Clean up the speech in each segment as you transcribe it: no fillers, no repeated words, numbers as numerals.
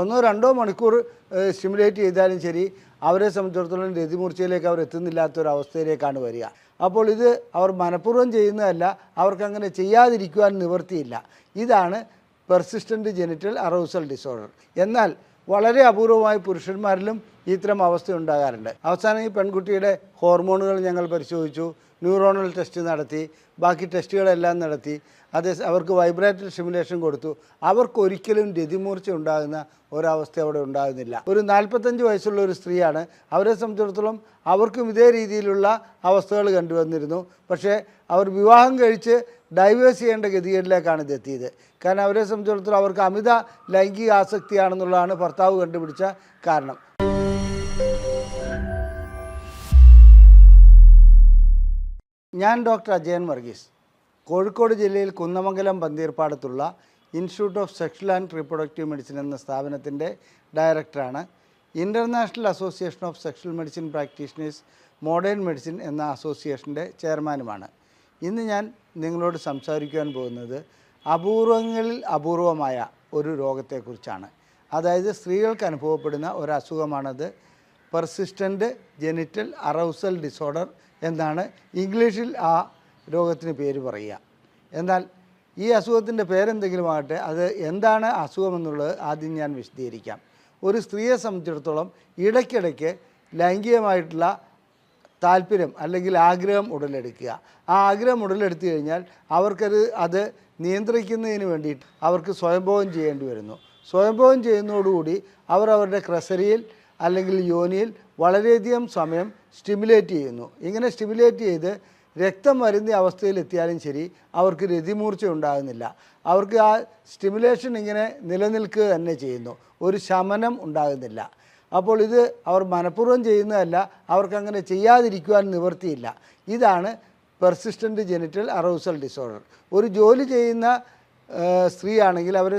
ഒന്നോ രണ്ടോ മണിക്കൂർ സ്റ്റിമുലേറ്റ് ചെയ്താലും ശരി അവരെ സംബന്ധിച്ചിടത്തോളം രതിമൂർച്ചയിലേക്ക് അവർ എത്തുന്നില്ലാത്തൊരവസ്ഥയിലേക്കാണ് വരിക. അപ്പോൾ ഇത് അവർ മനഃപൂർവ്വം ചെയ്യുന്നതല്ല, അവർക്കങ്ങനെ ചെയ്യാതിരിക്കുവാൻ നിവൃത്തിയില്ല. ഇതാണ് പെർസിസ്റ്റൻ്റ് ജെനിറ്റൽ അറൗസൽ ഡിസോർഡർ. എന്നാൽ വളരെ അപൂർവമായി പുരുഷന്മാരിലും ഇത്തരം അവസ്ഥ ഉണ്ടാകാറുണ്ട്. അവസാനം ഈ പെൺകുട്ടിയുടെ ഹോർമോണുകൾ ഞങ്ങൾ പരിശോധിച്ചു, ന്യൂറോണൽ ടെസ്റ്റ് നടത്തി, ബാക്കി ടെസ്റ്റുകളെല്ലാം നടത്തി, അവർക്ക് വൈബ്രേറ്ററി സ്റ്റിമുലേഷൻ കൊടുത്തു. അവർക്കൊരിക്കലും രതിമൂർച്ച ഉണ്ടാകുന്ന ഒരവസ്ഥ അവിടെ ഉണ്ടാകുന്നില്ല. ഒരു 45 വയസ്സുള്ള ഒരു സ്ത്രീയാണ്. അവരെ സംബന്ധിച്ചിടത്തോളം അവർക്കും ഇതേ രീതിയിലുള്ള അവസ്ഥകൾ കണ്ടുവന്നിരുന്നു. പക്ഷേ അവർ വിവാഹം കഴിച്ച് ഡൈവേഴ്സ് ചെയ്യേണ്ട ഗതികേടിലേക്കാണ് ഇതെത്തിയത്. കാരണം അവരെ സംബന്ധിച്ചിടത്തോളം അവർക്ക് അമിത ലൈംഗിക ആസക്തിയാണെന്നുള്ളതാണ് ഭർത്താവ് കണ്ടുപിടിച്ച കാരണം. ഞാൻ ഡോക്ടർ അജയൻ വർഗീസ്, കോഴിക്കോട് ജില്ലയിൽ കുന്നമംഗലം പന്തീർപ്പാടത്തുള്ള institute of sexual and reproductive medicine എന്ന സ്ഥാപനത്തിൻ്റെ ഡയറക്ടറാണ്. International association of sexual medicine practitioners modern medicine എന്ന അസോസിയേഷൻ്റെ ചെയർമാനുമാണ്. ഇന്ന് ഞാൻ നിങ്ങളോട് സംസാരിക്കുവാൻ പോകുന്നത് അപൂർവങ്ങളിൽ അപൂർവമായ ഒരു രോഗത്തെക്കുറിച്ചാണ്. അതായത് സ്ത്രീകൾക്ക് അനുഭവപ്പെടുന്ന ഒരു അസുഖമാണത്. പെർസിസ്റ്റൻ്റ് ജെനിറ്റൽ അറൗസൽ ഡിസോർഡർ എന്നാണ് ഇംഗ്ലീഷിൽ ആ രോഗത്തിന് പേര് പറയുക. എന്നാൽ ഈ അസുഖത്തിൻ്റെ പേരെന്തെങ്കിലും ആകട്ടെ, അത് എന്താണ് അസുഖമെന്നുള്ളത് ആദ്യം ഞാൻ വിശദീകരിക്കാം. ഒരു സ്ത്രീയെ സംബന്ധിച്ചിടത്തോളം ഇടയ്ക്കിടയ്ക്ക് ലൈംഗികമായിട്ടുള്ള താല്പര്യം അല്ലെങ്കിൽ ആഗ്രഹം ഉടലെടുക്കുക. ആ ആഗ്രഹം ഉടലെടുത്തു കഴിഞ്ഞാൽ അത് നിയന്ത്രിക്കുന്നതിന് വേണ്ടിയിട്ട് അവർക്ക് സ്വയംഭോഗം ചെയ്യേണ്ടി വരുന്നു. സ്വയംഭോഗം ചെയ്യുന്നതോടുകൂടി അവർ അവരുടെ ക്രസരിയിൽ അല്ലെങ്കിൽ യോനിയിൽ വളരെയധികം സമയം സ്റ്റിമുലേറ്റ് ചെയ്യുന്നു. ഇങ്ങനെ സ്റ്റിമുലേറ്റ് ചെയ്ത് രക്തം വരുന്ന അവസ്ഥയിലെത്തിയാലും ശരി അവർക്ക് രതിമൂർച്ച ഉണ്ടാകുന്നില്ല. അവർക്ക് ആ സ്റ്റിമുലേഷൻ ഇങ്ങനെ നിലനിൽക്കുക തന്നെ ചെയ്യുന്നു, ഒരു ശമനം ഉണ്ടാകുന്നില്ല. അപ്പോൾ ഇത് അവർ മനഃപൂർവ്വം ചെയ്യുന്നതല്ല, അവർക്കങ്ങനെ ചെയ്യാതിരിക്കുവാൻ നിവൃത്തിയില്ല. ഇതാണ് പെർസിസ്റ്റൻ്റ് ജെനിറ്റൽ അറൗസൽ ഡിസോർഡർ. ഒരു ജോലി ചെയ്യുന്ന സ്ത്രീ ആണെങ്കിൽ അവരെ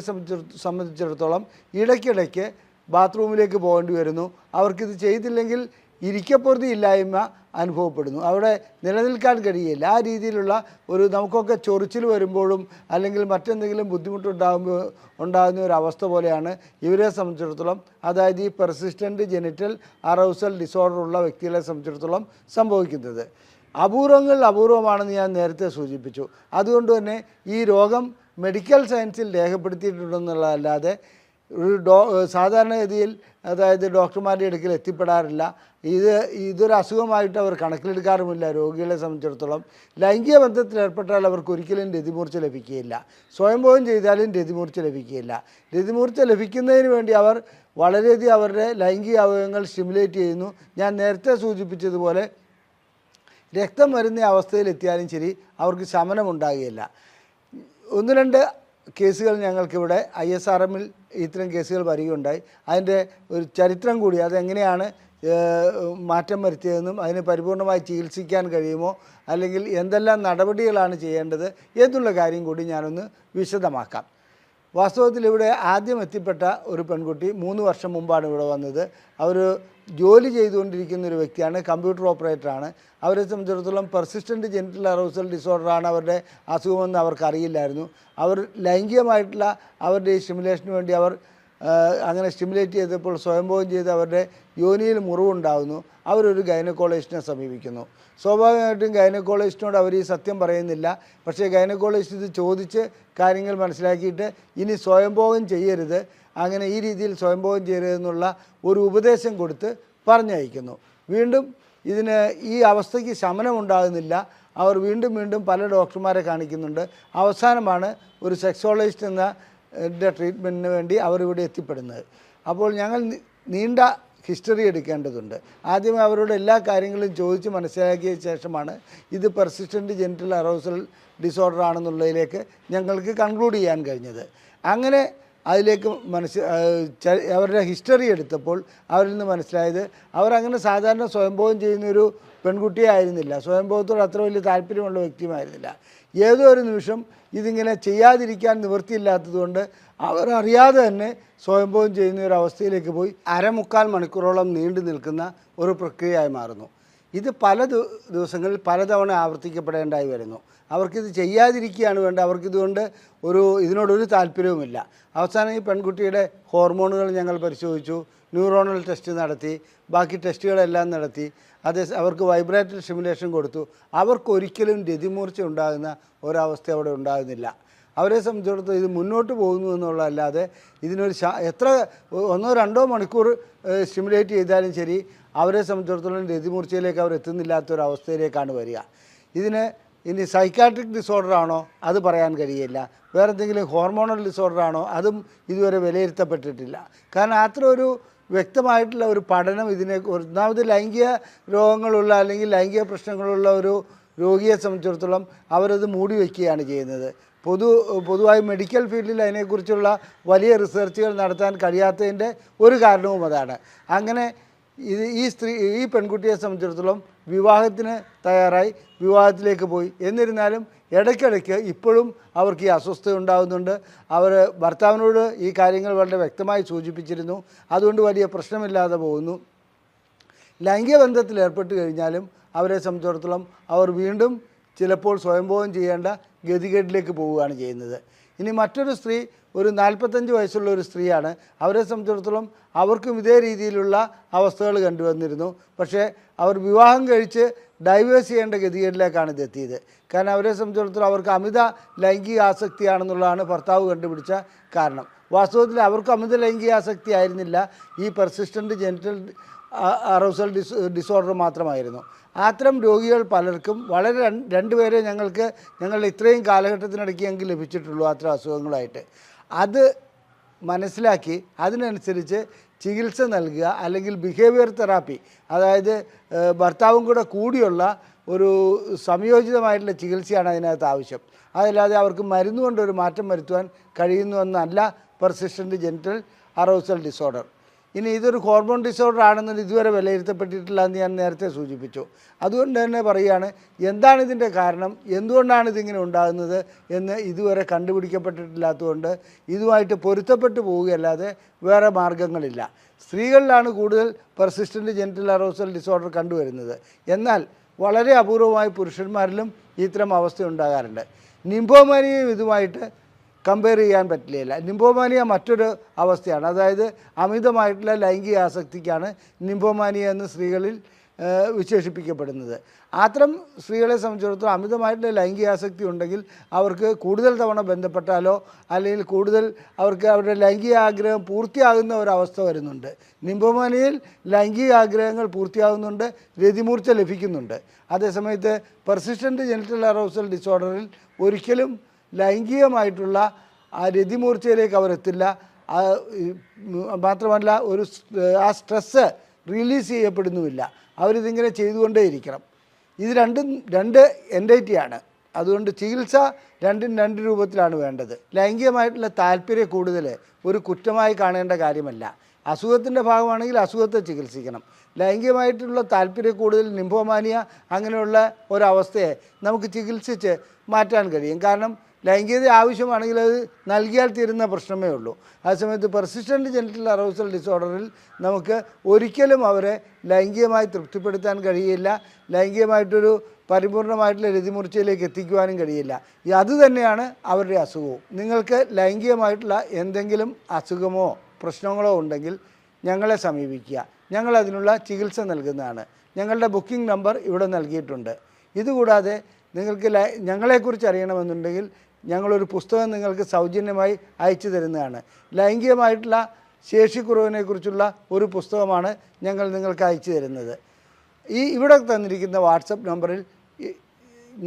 സംബന്ധിച്ചിടത്തോളം ഇടയ്ക്കിടയ്ക്ക് ബാത്റൂമിലേക്ക് പോകേണ്ടി വരുന്നു. അവർക്കിത് ചെയ്തില്ലെങ്കിൽ ഇരിക്കപ്പൊറുതി ഇല്ലായ്മ അനുഭവപ്പെടുന്നു, അവിടെ നിലനിൽക്കാൻ കഴിയില്ല. ആ രീതിയിലുള്ള ഒരു നമുക്കൊക്കെ ചൊറിച്ചിൽ വരുമ്പോഴും അല്ലെങ്കിൽ മറ്റെന്തെങ്കിലും ഉണ്ടാകുന്ന ഒരു അവസ്ഥ പോലെയാണ് ഇവരെ സംബന്ധിച്ചിടത്തോളം, അതായത് ഈ പെർസിസ്റ്റൻ്റ് ജെനിറ്റൽ അറൗസൽ ഡിസോർഡർ ഉള്ള വ്യക്തികളെ സംബന്ധിച്ചിടത്തോളം സംഭവിക്കുന്നത്. അപൂർവമാണെന്ന് ഞാൻ നേരത്തെ സൂചിപ്പിച്ചു. അതുകൊണ്ട് തന്നെ ഈ രോഗം മെഡിക്കൽ സയൻസിൽ രേഖപ്പെടുത്തിയിട്ടുണ്ടെന്നുള്ളതല്ലാതെ സാധാരണഗതിയിൽ അതായത് ഡോക്ടർമാരുടെ അടുക്കൽ എത്തിപ്പെടാറില്ല. ഇതൊരു അസുഖമായിട്ട് അവർ കണക്കിലെടുക്കാറുമില്ല. രോഗികളെ സംബന്ധിച്ചിടത്തോളം ലൈംഗിക ബന്ധത്തിൽ ഏർപ്പെട്ടാൽ അവർക്ക് ഒരിക്കലും രതിമൂർച്ച ലഭിക്കുകയില്ല. സ്വയംഭോഗം ചെയ്താലും രതിമൂർച്ച ലഭിക്കുകയില്ല. രതിമൂർച്ച ലഭിക്കുന്നതിന് വേണ്ടി അവർ വളരെയധികം അവരുടെ ലൈംഗിക അവയവങ്ങൾ സ്റ്റിമുലേറ്റ് ചെയ്യുന്നു. ഞാൻ നേരത്തെ സൂചിപ്പിച്ചതുപോലെ രക്തം വരുന്ന അവസ്ഥയിലെത്തിയാലും ശരി അവർക്ക് ശമനമുണ്ടാകുകയില്ല. 1-2 കേസുകൾ ഞങ്ങൾക്കിവിടെ ISRMൽ ഇത്തരം കേസുകൾ വരികയുണ്ടായി. അതിൻ്റെ ഒരു ചരിത്രം കൂടി, അതെങ്ങനെയാണ് മാറ്റം വരുത്തിയതെന്നും അതിന് പരിപൂർണമായി ചികിത്സിക്കാൻ കഴിയുമോ അല്ലെങ്കിൽ എന്തെല്ലാം നടപടികളാണ് ചെയ്യേണ്ടത് എന്നുള്ള കാര്യം കൂടി ഞാനൊന്ന് വിശദമാക്കാം. വാസ്തവത്തിൽ ഇവിടെ ആദ്യം എത്തിപ്പെട്ട ഒരു പെൺകുട്ടി 3 വർഷം മുമ്പാണ് ഇവിടെ വന്നത്. അവർ ജോലി ചെയ്തുകൊണ്ടിരിക്കുന്ന ഒരു വ്യക്തിയാണ്, കമ്പ്യൂട്ടർ ഓപ്പറേറ്ററാണ്. അവരെ സംബന്ധിച്ചിടത്തോളം പെർസിസ്റ്റൻ്റ് ജെനിറ്റൽ അറൗസൽ ഡിസോർഡറാണ് അവരുടെ അസുഖമെന്ന് അവർക്കറിയില്ലായിരുന്നു. അവർ ലൈംഗികമായിട്ടുള്ള അവരുടെ ഈ സ്റ്റിമുലേഷന് വേണ്ടി അവർ അങ്ങനെ സ്റ്റിമുലേറ്റ് ചെയ്തപ്പോൾ സ്വയംഭോഗം ചെയ്ത് അവരുടെ യോനിയിൽ മുറിവുണ്ടാകുന്നു. അവരൊരു ഗൈനക്കോളജിസ്റ്റിനെ സമീപിക്കുന്നു. സ്വാഭാവികമായിട്ടും ഗൈനക്കോളജിസ്റ്റിനോട് അവർ ഈ സത്യം പറയുന്നില്ല. പക്ഷേ ഗൈനക്കോളജിസ്റ്റ് ഇത് ചോദിച്ച് കാര്യങ്ങൾ മനസ്സിലാക്കിയിട്ട് ഇനി സ്വയംഭോഗം ചെയ്യരുത്, അങ്ങനെ ഈ രീതിയിൽ സ്വയംഭോഗം ചെയ്യരുതെന്നുള്ള ഒരു ഉപദേശം കൊടുത്ത് പറഞ്ഞയക്കുന്നു. വീണ്ടും ഈ അവസ്ഥയ്ക്ക് ശമനമുണ്ടാകുന്നില്ല. അവർ വീണ്ടും പല ഡോക്ടർമാരെ കാണിക്കുന്നുണ്ട്. അവസാനമാണ് ഒരു സെക്സോളജിസ്റ്റ് എന്ന ട്രീറ്റ്മെൻറ്റിന് വേണ്ടി അവരിവിടെ എത്തിപ്പെടുന്നത്. അപ്പോൾ ഞങ്ങൾ നീണ്ട ഹിസ്റ്ററി എടുക്കേണ്ടതുണ്ട്. ആദ്യമേ അവരോട് എല്ലാ കാര്യങ്ങളും ചോദിച്ച് മനസ്സിലാക്കിയ ശേഷമാണ് ഇത് പെർസിസ്റ്റൻ്റ് ജെനിറ്റൽ അറൗസൽ ഡിസോർഡർ ആണെന്നുള്ളതിലേക്ക് ഞങ്ങൾക്ക് കൺക്ലൂഡ് ചെയ്യാൻ കഴിഞ്ഞത്. അങ്ങനെ അതിലേക്ക് അവരുടെ ഹിസ്റ്ററി എടുത്തപ്പോൾ അവരിൽ നിന്ന് മനസ്സിലായത് അവരങ്ങനെ സാധാരണ സ്വയംഭോഗം ചെയ്യുന്നൊരു പെൺകുട്ടിയെ ആയിരുന്നില്ല, സ്വയംഭോഗത്തോട് അത്ര വലിയ താല്പര്യമുള്ള വ്യക്തിയുമായിരുന്നില്ല. ഏതോ ഒരു നിമിഷം ഇതിങ്ങനെ ചെയ്യാതിരിക്കാൻ നിവൃത്തിയില്ലാത്തതുകൊണ്ട് അവർ അറിയാതെ തന്നെ സ്വയംഭോഗം ചെയ്യുന്ന ഒരു അവസ്ഥയിലേക്ക് പോയി 1/4 മണിക്കൂറോളം നീണ്ടു നിൽക്കുന്ന ഒരു പ്രക്രിയയായി മാറുന്നു. ഇത് പല ദിവസങ്ങളിൽ പലതവണ ആവർത്തിക്കപ്പെടേണ്ടായി വരുന്നു. അവർക്കിത് ചെയ്യാതിരിക്കുകയാണ് വേണ്ടത്. അവർക്കിതുകൊണ്ട് ഇതിനോടൊരു താല്പര്യവുമില്ല. അവസാനം ഈ പെൺകുട്ടിയുടെ ഹോർമോണുകൾ ഞങ്ങൾ പരിശോധിച്ചു, ന്യൂറോണൽ ടെസ്റ്റ് നടത്തി, ബാക്കി ടെസ്റ്റുകളെല്ലാം നടത്തി. അവർക്ക് വൈബ്രേറ്ററി സ്റ്റിമുലേഷൻ കൊടുത്തു. അവർക്കൊരിക്കലും രതിമൂർച്ച ഉണ്ടാകുന്ന ഒരവസ്ഥ അവിടെ ഉണ്ടാകുന്നില്ല. അവരെ സംബന്ധിച്ചിടത്തോളം ഇത് മുന്നോട്ട് പോകുന്നു എന്നുള്ളതല്ലാതെ ഇതിനൊരു എത്ര 1-2 മണിക്കൂർ സ്റ്റിമുലേറ്റ് ചെയ്താലും ശരി, അവരെ സംബന്ധിച്ചിടത്തോളം രതിമൂർച്ചയിലേക്ക് അവർ എത്തുന്നില്ലാത്തൊരവസ്ഥയിലേക്കാണ് വരിക. ഇനി സൈക്കാട്രിക് ഡിസോർഡർ ആണോ അത് പറയാൻ കഴിയില്ല. വേറെ എന്തെങ്കിലും ഹോർമോണൽ ഡിസോർഡർ ആണോ അതും ഇതുവരെ വിലയിരുത്തപ്പെട്ടിട്ടില്ല. കാരണം അത്ര ഒരു വ്യക്തമായിട്ടുള്ള ഒരു പഠനം ഒന്നാമത് ലൈംഗിക രോഗങ്ങളുള്ള അല്ലെങ്കിൽ ലൈംഗിക പ്രശ്നങ്ങളുള്ള ഒരു രോഗിയെ സംബന്ധിച്ചിടത്തോളം അവരത് മൂടി വയ്ക്കുകയാണ് ചെയ്യുന്നത്. പൊതുവായി മെഡിക്കൽ ഫീൽഡിൽ അതിനെക്കുറിച്ചുള്ള വലിയ റിസർച്ചുകൾ നടത്താൻ കഴിയാത്തതിൻ്റെ ഒരു കാരണവും അതാണ്. അങ്ങനെ ഈ പെൺകുട്ടിയെ സംബന്ധിച്ചിടത്തോളം വിവാഹത്തിന് തയ്യാറായി വിവാഹത്തിലേക്ക് പോയി. എന്നിരുന്നാലും ഇടയ്ക്കിടയ്ക്ക് ഇപ്പോഴും അവർക്ക് ഈ അസ്വസ്ഥത ഉണ്ടാകുന്നുണ്ട്. അവർ ഭർത്താവിനോട് ഈ കാര്യങ്ങൾ വളരെ വ്യക്തമായി സൂചിപ്പിച്ചിരുന്നു. അതുകൊണ്ട് വലിയ പ്രശ്നമില്ലാതെ പോകുന്നു. ലൈംഗിക ബന്ധത്തിൽ ഏർപ്പെട്ട് കഴിഞ്ഞാലും അവരെ സംബന്ധിച്ചിടത്തോളം അവർ വീണ്ടും ചിലപ്പോൾ സ്വയംഭോഗം ചെയ്യേണ്ട ഗതികേട്ടിലേക്ക് പോവുകയാണ് ചെയ്യുന്നത്. ഇനി മറ്റൊരു സ്ത്രീ ഒരു 45 വയസ്സുള്ള ഒരു സ്ത്രീയാണ്. അവരെ സംബന്ധിച്ചിടത്തോളം അവർക്കും ഇതേ രീതിയിലുള്ള അവസ്ഥകൾ കണ്ടുവന്നിരുന്നു. പക്ഷേ അവർ വിവാഹം കഴിച്ച് ഡൈവേഴ്സ് ചെയ്യേണ്ട ഗതികേട്ടിലേക്കാണ് ഇതെത്തിയത്. കാരണം അവരെ സംബന്ധിച്ചിടത്തോളം അവർക്ക് അമിത ലൈംഗിക ആസക്തിയാണെന്നുള്ളതാണ് ഭർത്താവ് കണ്ടുപിടിച്ച കാരണം. വാസ്തവത്തിൽ അവർക്ക് അമിത ലൈംഗിക ആസക്തി ആയിരുന്നില്ല, ഈ പെർസിസ്റ്റൻ്റ് ജെനിറ്റൽ അറൗസൽ ഡിസോർഡർ മാത്രമായിരുന്നു. അത്തരം രോഗികൾ പലർക്കും വളരെ 2 പേരെ ഞങ്ങളുടെ ഇത്രയും കാലഘട്ടത്തിനിടയ്ക്ക് ഞങ്ങൾക്ക് ലഭിച്ചിട്ടുള്ളൂ അത്തരം അസുഖങ്ങളായിട്ട്. അത് മനസ്സിലാക്കി അതിനനുസരിച്ച് ചികിത്സ നൽകുക, അല്ലെങ്കിൽ ബിഹേവിയർ തെറാപ്പി, അതായത് ഭർത്താവും കൂടിയുള്ള ഒരു സംയോജിതമായിട്ടുള്ള ചികിത്സയാണ് അതിനകത്ത് ആവശ്യം. അതല്ലാതെ അവർക്ക് മരുന്ന് കൊണ്ടൊരു മാറ്റം വരുത്തുവാൻ കഴിയുന്നുവെന്നല്ല പെർസിസ്റ്റൻ്റ് ജെനിറ്റൽ അറൗസൽ ഡിസോർഡർ. ഇനി ഇതൊരു ഹോർമോൺ ഡിസോർഡർ ആണെന്ന് ഇതുവരെ വിലയിരുത്തപ്പെട്ടിട്ടില്ല എന്ന് ഞാൻ നേരത്തെ സൂചിപ്പിച്ചു. അതുകൊണ്ട് തന്നെ പറയുകയാണ്, എന്താണ് ഇതിൻ്റെ കാരണം, എന്തുകൊണ്ടാണ് ഇതിങ്ങനെ ഉണ്ടാകുന്നത് എന്ന് ഇതുവരെ കണ്ടുപിടിക്കപ്പെട്ടിട്ടില്ലാത്തതുകൊണ്ട് ഇതുമായിട്ട് പൊരുത്തപ്പെട്ടു പോവുകയല്ലാതെ വേറെ മാർഗങ്ങളില്ല. സ്ത്രീകളിലാണ് കൂടുതൽ പെർസിസ്റ്റൻ്റ് ജെനിറ്റൽ അറൗസൽ ഡിസോർഡർ കണ്ടുവരുന്നത്. എന്നാൽ വളരെ അപൂർവമായി പുരുഷന്മാരിലും ഇത്തരം അവസ്ഥ ഉണ്ടാകാറുണ്ട്. നിംഫോമാനിയയും ഇതുമായിട്ട് കമ്പയർ ചെയ്യാൻ പറ്റില്ല. നിംഫോമാനിയ മറ്റൊരു അവസ്ഥയാണ്. അതായത് അമിതമായിട്ടുള്ള ലൈംഗിക ആസക്തിക്കാണ് നിംഫോമാനിയ എന്ന് സ്ത്രീകളിൽ വിശേഷിപ്പിക്കപ്പെടുന്നത്. അത്തരം സ്ത്രീകളെ സംബന്ധിച്ചിടത്തോളം അമിതമായിട്ടുള്ള ലൈംഗിക ആസക്തി ഉണ്ടെങ്കിൽ അവർക്ക് കൂടുതൽ തവണ ബന്ധപ്പെട്ടാലോ അല്ലെങ്കിൽ കൂടുതൽ അവർക്ക് അവരുടെ ലൈംഗിക ആഗ്രഹം പൂർത്തിയാകുന്ന ഒരവസ്ഥ വരുന്നുണ്ട്. നിംഫോമാനിയയിൽ ലൈംഗിക ആഗ്രഹങ്ങൾ പൂർത്തിയാകുന്നുണ്ട്, രതിമൂർച്ച ലഭിക്കുന്നുണ്ട്. അതേസമയത്ത് പെർസിസ്റ്റൻ്റ് ജെനിറ്റൽ അറൗസൽ ഡിസോർഡറിൽ ഒരിക്കലും ലൈംഗികമായിട്ടുള്ള ആ രതിമൂർച്ചയിലേക്ക് അവരെത്തില്ല. മാത്രമല്ല ആ സ്ട്രെസ്സ് റിലീസ് ചെയ്യപ്പെടുന്നുമില്ല. അവരിതിങ്ങനെ ചെയ്തുകൊണ്ടേയിരിക്കണം. ഇത് രണ്ട് എൻറ്റൈറ്റിയാണ്. അതുകൊണ്ട് ചികിത്സ രണ്ടും 2 രൂപത്തിലാണ് വേണ്ടത്. ലൈംഗികമായിട്ടുള്ള താല്പര്യ കൂടുതൽ ഒരു കുറ്റമായി കാണേണ്ട കാര്യമല്ല. അസുഖത്തിൻ്റെ ഭാഗമാണെങ്കിൽ അസുഖത്തെ ചികിത്സിക്കണം. ലൈംഗികമായിട്ടുള്ള താല്പര്യ കൂടുതൽ നിംഫോമാനിയ അങ്ങനെയുള്ള ഒരവസ്ഥയെ നമുക്ക് ചികിത്സിച്ച് മാറ്റാൻ കഴിയും. കാരണം ലൈംഗികത ആവശ്യമാണെങ്കിൽ അത് നൽകിയാൽ തീരുന്ന പ്രശ്നമേ ഉള്ളൂ. അതേസമയത്ത് പെർസിസ്റ്റൻ്റ് ജെനിറ്റൽ അറൗസൽ ഡിസോർഡറിൽ നമുക്ക് ഒരിക്കലും അവരെ ലൈംഗികമായി തൃപ്തിപ്പെടുത്താൻ കഴിയില്ല, ലൈംഗികമായിട്ടൊരു പരിപൂർണമായിട്ടുള്ള രതിമൂർച്ചയിലേക്ക് എത്തിക്കുവാനും കഴിയില്ല. അതുതന്നെയാണ് അവരുടെ അസുഖവും. നിങ്ങൾക്ക് ലൈംഗികമായിട്ടുള്ള എന്തെങ്കിലും അസുഖമോ പ്രശ്നങ്ങളോ ഉണ്ടെങ്കിൽ ഞങ്ങളെ സമീപിക്കുക. ഞങ്ങളതിനുള്ള ചികിത്സ നൽകുന്നതാണ്. ഞങ്ങളുടെ ബുക്കിംഗ് നമ്പർ ഇവിടെ നൽകിയിട്ടുണ്ട്. ഇതുകൂടാതെ നിങ്ങൾക്ക് ഞങ്ങളെക്കുറിച്ച് അറിയണമെന്നുണ്ടെങ്കിൽ ഞങ്ങളൊരു പുസ്തകം നിങ്ങൾക്ക് സൗജന്യമായി അയച്ചു തരുന്നതാണ്. ലൈംഗികമായിട്ടുള്ള ശേഷിക്കുറവിനെക്കുറിച്ചുള്ള ഒരു പുസ്തകമാണ് ഞങ്ങൾ നിങ്ങൾക്ക് അയച്ചു തരുന്നത്. ഇവിടെ തന്നിരിക്കുന്ന വാട്സപ്പ് നമ്പറിൽ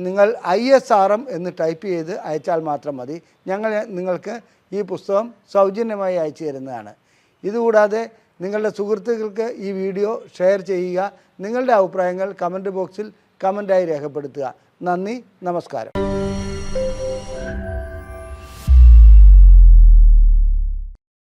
നിങ്ങൾ ISRM എന്ന് ടൈപ്പ് ചെയ്ത് അയച്ചാൽ മാത്രം മതി. ഞങ്ങൾ നിങ്ങൾക്ക് ഈ പുസ്തകം സൗജന്യമായി അയച്ചു തരുന്നതാണ്. ഇതുകൂടാതെ നിങ്ങളുടെ സുഹൃത്തുക്കൾക്ക് ഈ വീഡിയോ ഷെയർ ചെയ്യുക. നിങ്ങളുടെ അഭിപ്രായങ്ങൾ കമൻറ്റ് ബോക്സിൽ കമൻറ്റായി രേഖപ്പെടുത്തുക. നന്ദി, നമസ്കാരം.